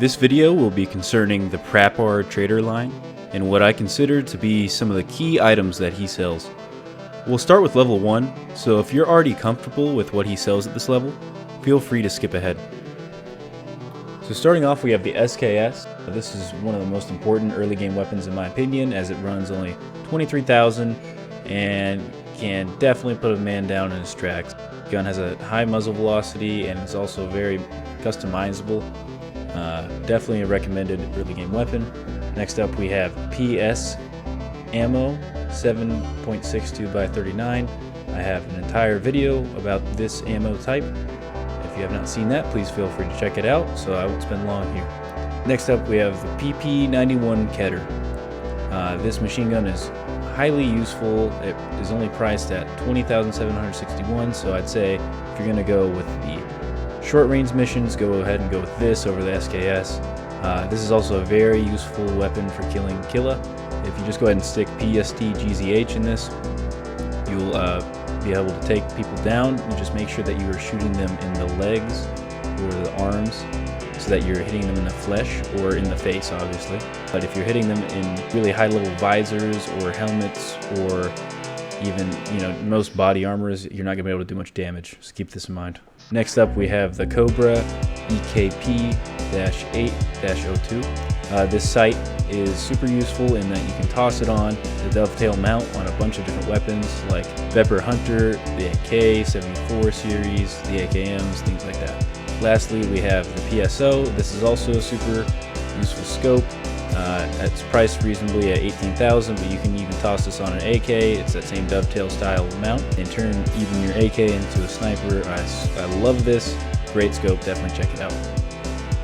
This video will be concerning the Prapor trader line and what I consider to be some of the key items that he sells. We'll start with level 1, so if you're already comfortable with what he sells at this level, feel free to skip ahead. So starting off, we have the SKS. This is one of the most important early game weapons in my opinion, as it runs only 23,000 and can definitely put a man down in his tracks. The gun has a high muzzle velocity and is also very customizable. Definitely a recommended early game weapon. Next up we have PS ammo 7.62 by 39. I have an entire video about this ammo type. If you have not seen that, please feel free to check it out, so I won't spend long here. Next up we have the PP91 Keter. This machine gun is highly useful. It is only priced at 20,761, so I'd say if you're going to go with the short range missions, go ahead and go with this over the SKS. This is also a very useful weapon for killing Killa. If you just go ahead and stick PST GZH in this, you'll be able to take people down. You just make sure that you are shooting them in the legs or the arms, so that you're hitting them in the flesh or in the face, obviously. But if you're hitting them in really high level visors or helmets or even, most body armors, you're not gonna be able to do much damage. So keep this in mind. Next up we have the Cobra EKP-8-02. This sight is super useful in that you can toss it on the dovetail mount on a bunch of different weapons like Prapor Hunter, the AK-74 series, the AKMs, things like that. Lastly, we have the PSO. This is also a super useful scope. It's priced reasonably at 18,000, but you can even toss this on an AK. It's that same dovetail style mount and turn even your AK into a sniper. I love this. Great scope, definitely check it out.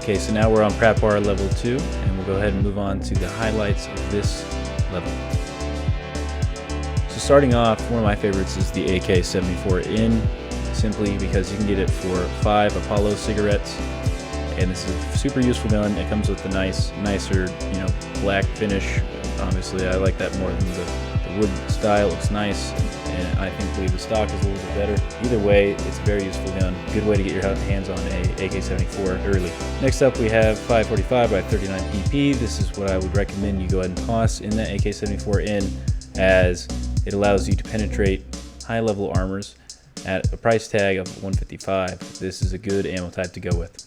Okay, so now we're on Prapor level 2, and we'll go ahead and move on to the highlights of this level. So starting off, one of my favorites is the AK-74N, simply because you can get it for 5 Apollo cigarettes. And this is a super useful gun. It comes with a nicer, black finish. Obviously, I like that more than the wood style. It looks nice, and I believe the stock is a little bit better. Either way, it's a very useful gun. Good way to get your hands on a AK-74 early. Next up, we have 545 by 39 PP. This is what I would recommend you go ahead and toss in that AK-74N, as it allows you to penetrate high-level armors at a price tag of 155. This is a good ammo type to go with.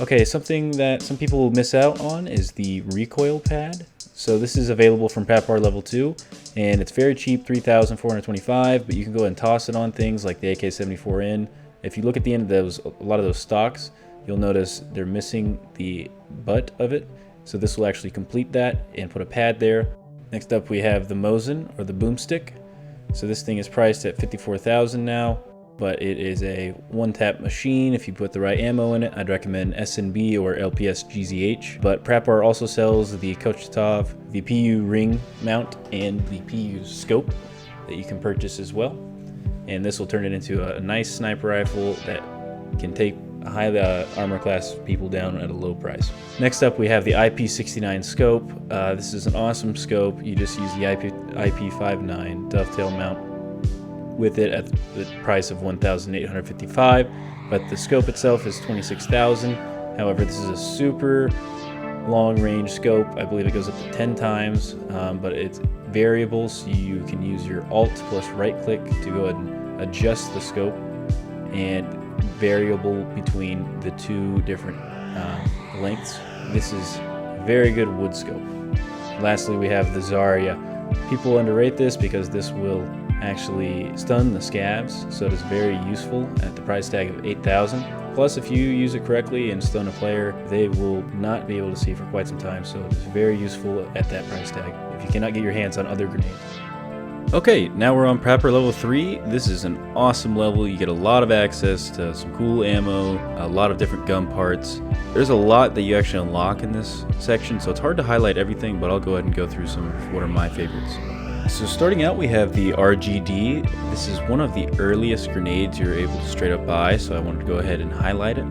Okay, something that some people will miss out on is the recoil pad. So this is available from Prapor level 2, and it's very cheap, 3,425, but you can go ahead and toss it on things like the AK-74N. If you look at the end of a lot of those stocks, you'll notice they're missing the butt of it. So this will actually complete that and put a pad there. Next up we have the Mosin, or the boomstick. So this thing is priced at 54,000 now, but it is a one-tap machine. If you put the right ammo in it, I'd recommend SNB or LPS GZH. But Prapor also sells the Kochetov, the PU ring mount, and the PU scope that you can purchase as well. And this will turn it into a nice sniper rifle that can take high armor class people down at a low price. Next up we have the IP69 scope. This is an awesome scope. You just use the IP59 dovetail mount with it at the price of 1,855, but the scope itself is 26,000. However, this is a super long range scope. I believe it goes up to 10 times, but it's variable, so you can use your Alt plus right click to go ahead and adjust the scope, and variable between the two different lengths. This is a very good wood scope. Lastly, we have the Zarya. People underrate this because this will actually stun the scabs, so it is very useful at the price tag of 8,000. Plus, if you use it correctly and stun a player, they will not be able to see for quite some time, so it is very useful at that price tag if you cannot get your hands on other grenades. Okay, now we're on Prapor level 3. This is an awesome level. You get a lot of access to some cool ammo, a lot of different gun parts. There's a lot that you actually unlock in this section, so it's hard to highlight everything, but I'll go ahead and go through some of what are my favorites. So starting out, we have the RGD. This is one of the earliest grenades you're able to straight up buy, so I wanted to go ahead and highlight it.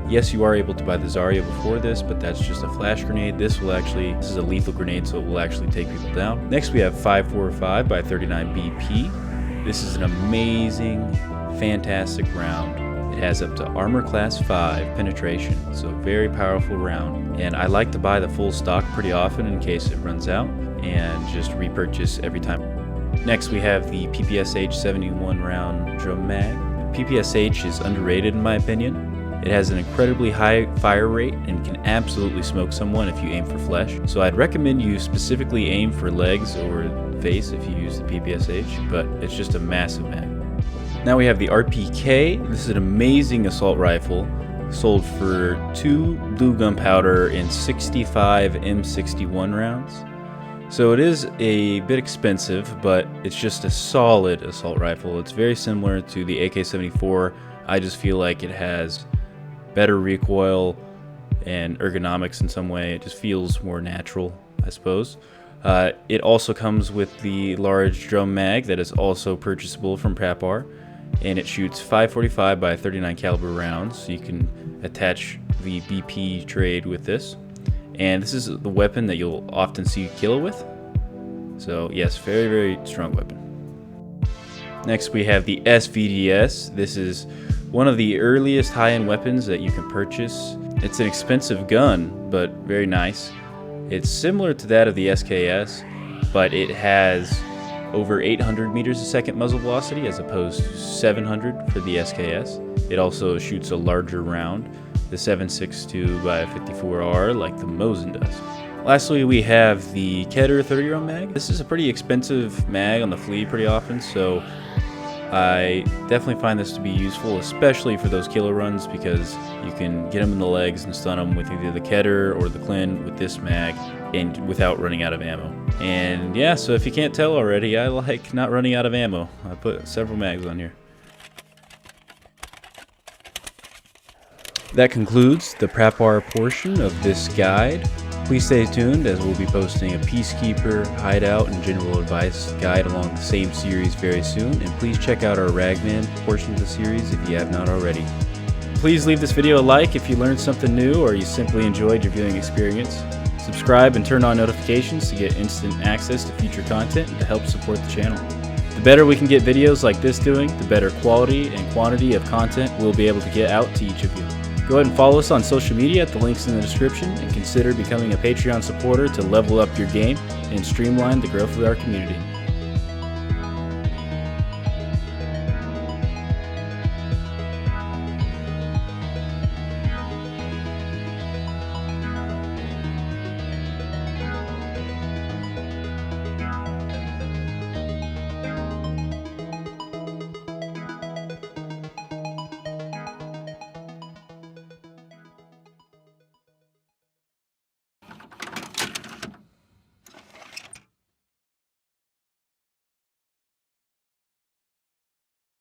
Yes, you are able to buy the Zarya before this, but that's just a flash grenade. This is a lethal grenade, so it will actually take people down. Next, we have 545 by 39 BP. This is an amazing, fantastic round. has up to armor class 5 penetration, so very powerful round. And I like to buy the full stock pretty often in case it runs out, and just repurchase every time. Next we have the PPSH 71 round drum mag. PPSH is underrated in my opinion. It has an incredibly high fire rate and can absolutely smoke someone if you aim for flesh. So I'd recommend you specifically aim for legs or face if you use the PPSH, but it's just a massive mag. Now we have the RPK. This is an amazing assault rifle, sold for 2 blue gunpowder and 65 M61 rounds. So it is a bit expensive, but it's just a solid assault rifle. It's very similar to the AK-74. I just feel like it has better recoil and ergonomics in some way. It just feels more natural, I suppose. It also comes with the large drum mag that is also purchasable from Prapor, and it shoots 545 by 39 caliber rounds, so you can attach the BP trade with this. And this is the weapon that you'll often see Kilo with. So yes, very, very strong weapon. Next we have the SVDS. This is one of the earliest high-end weapons that you can purchase. It's an expensive gun, but very nice. It's similar to that of the SKS, but it has over 800 meters a second muzzle velocity as opposed to 700 for the SKS. It also shoots a larger round, the 7.62 by 54R, like the Mosin does. Lastly, we have the Keter 30 round mag. This is a pretty expensive mag on the flea pretty often, so I definitely find this to be useful, especially for those kilo runs, because you can get them in the legs and stun them with either the Keter or the Clin with this mag, and without running out of ammo. And yeah, so if you can't tell already, I like not running out of ammo. I put several mags on here. That concludes the Prapor portion of this guide. Please stay tuned, as we'll be posting a Peacekeeper, Hideout, and General Advice guide along the same series very soon. And please check out our Ragman portion of the series if you have not already. Please leave this video a like if you learned something new or you simply enjoyed your viewing experience. Subscribe and turn on notifications to get instant access to future content and to help support the channel. The better we can get videos like this doing, the better quality and quantity of content we'll be able to get out to each of you. Go ahead and follow us on social media at the links in the description, and consider becoming a Patreon supporter to level up your game and streamline the growth of our community.